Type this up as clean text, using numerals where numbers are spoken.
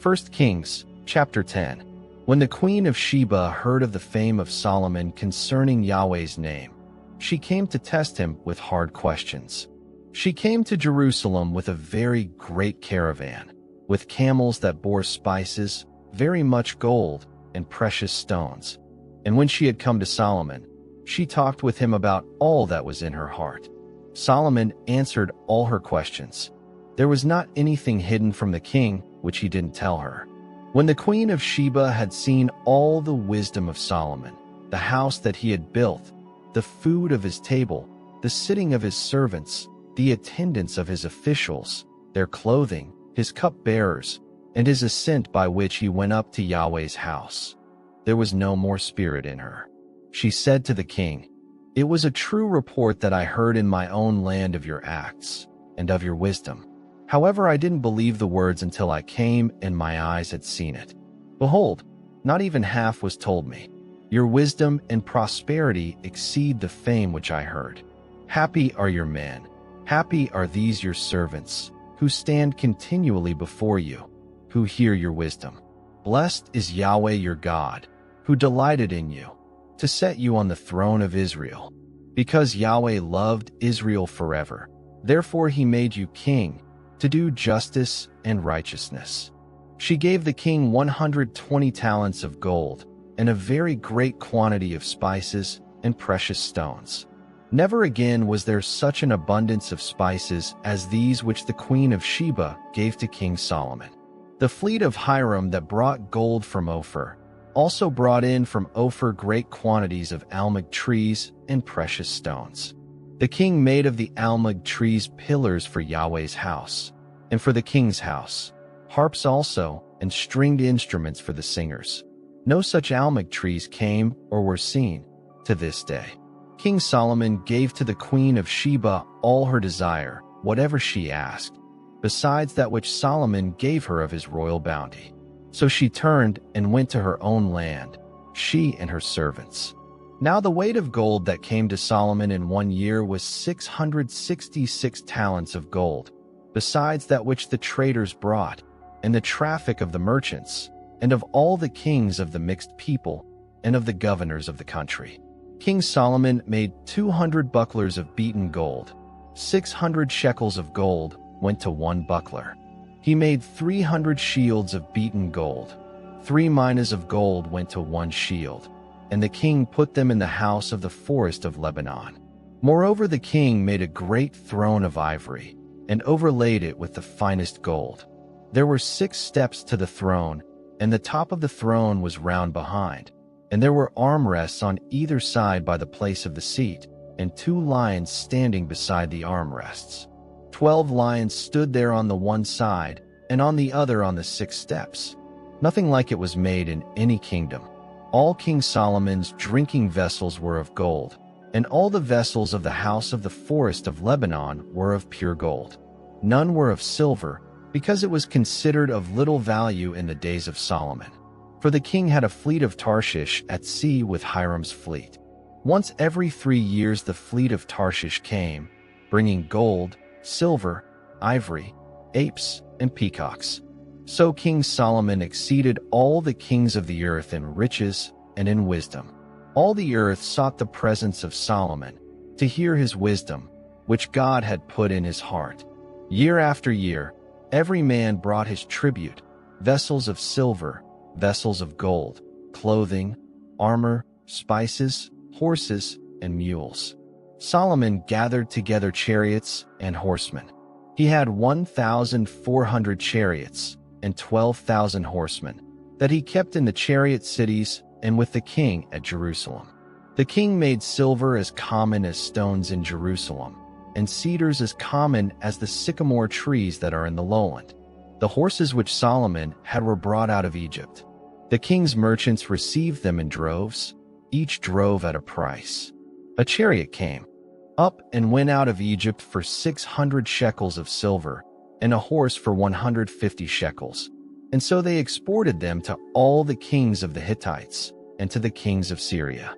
1 Kings, chapter 10. When the queen of Sheba heard of the fame of Solomon concerning Yahweh's name, she came to test him with hard questions. She came to Jerusalem with a very great caravan, with camels that bore spices, very much gold, and precious stones. And when she had come to Solomon, she talked with him about all that was in her heart. Solomon answered all her questions. There was not anything hidden from the king which he didn't tell her. When the queen of Sheba had seen all the wisdom of Solomon, the house that he had built, the food of his table, the sitting of his servants, the attendance of his officials, their clothing, his cupbearers, and his ascent by which he went up to Yahweh's house, there was no more spirit in her. She said to the king, "It was a true report that I heard in my own land of your acts and of your wisdom. However, I didn't believe the words until I came and my eyes had seen it. Behold, not even half was told me. Your wisdom and prosperity exceed the fame which I heard. Happy are your men, happy are these your servants, who stand continually before you, who hear your wisdom. Blessed is Yahweh your God, who delighted in you, to set you on the throne of Israel. Because Yahweh loved Israel forever, therefore he made you king, to do justice and righteousness." She gave the king 120 talents of gold, and a very great quantity of spices and precious stones. Never again was there such an abundance of spices as these which the queen of Sheba gave to King Solomon. The fleet of Hiram that brought gold from Ophir also brought in from Ophir great quantities of almug trees and precious stones. The king made of the almug trees pillars for Yahweh's house, and for the king's house, harps also, and stringed instruments for the singers. No such almug trees came or were seen to this day. King Solomon gave to the queen of Sheba all her desire, whatever she asked, besides that which Solomon gave her of his royal bounty. So she turned and went to her own land, she and her servants. Now the weight of gold that came to Solomon in 1 year was 666 talents of gold, besides that which the traders brought, and the traffic of the merchants, and of all the kings of the mixed people, and of the governors of the country. King Solomon made 200 bucklers of beaten gold. 600 shekels of gold went to 1 buckler. He made 300 shields of beaten gold. 3 minas of gold went to 1 shield, and the king put them in the house of the forest of Lebanon. Moreover, the king made a great throne of ivory, and overlaid it with the finest gold. There were 6 steps to the throne, and the top of the throne was round behind, and there were armrests on either side by the place of the seat, and 2 lions standing beside the armrests. 12 lions stood there on the one side, and on the other on the 6 steps. Nothing like it was made in any kingdom. All King Solomon's drinking vessels were of gold, and all the vessels of the house of the forest of Lebanon were of pure gold. None were of silver, because it was considered of little value in the days of Solomon. For the king had a fleet of Tarshish at sea with Hiram's fleet. Once every 3 years the fleet of Tarshish came, bringing gold, silver, ivory, apes, and peacocks. So King Solomon exceeded all the kings of the earth in riches and in wisdom. All the earth sought the presence of Solomon, to hear his wisdom, which God had put in his heart. Year after year, every man brought his tribute, vessels of silver, vessels of gold, clothing, armor, spices, horses, and mules. Solomon gathered together chariots and horsemen. He had 1,400 chariots and 12,000 horsemen, that he kept in the chariot cities and with the king at Jerusalem. The king made silver as common as stones in Jerusalem, and cedars as common as the sycamore trees that are in the lowland. The horses which Solomon had were brought out of Egypt. The king's merchants received them in droves, each drove at a price. A chariot came up and went out of Egypt for 600 shekels of silver, and a horse for 150 shekels. And so they exported them to all the kings of the Hittites and to the kings of Syria.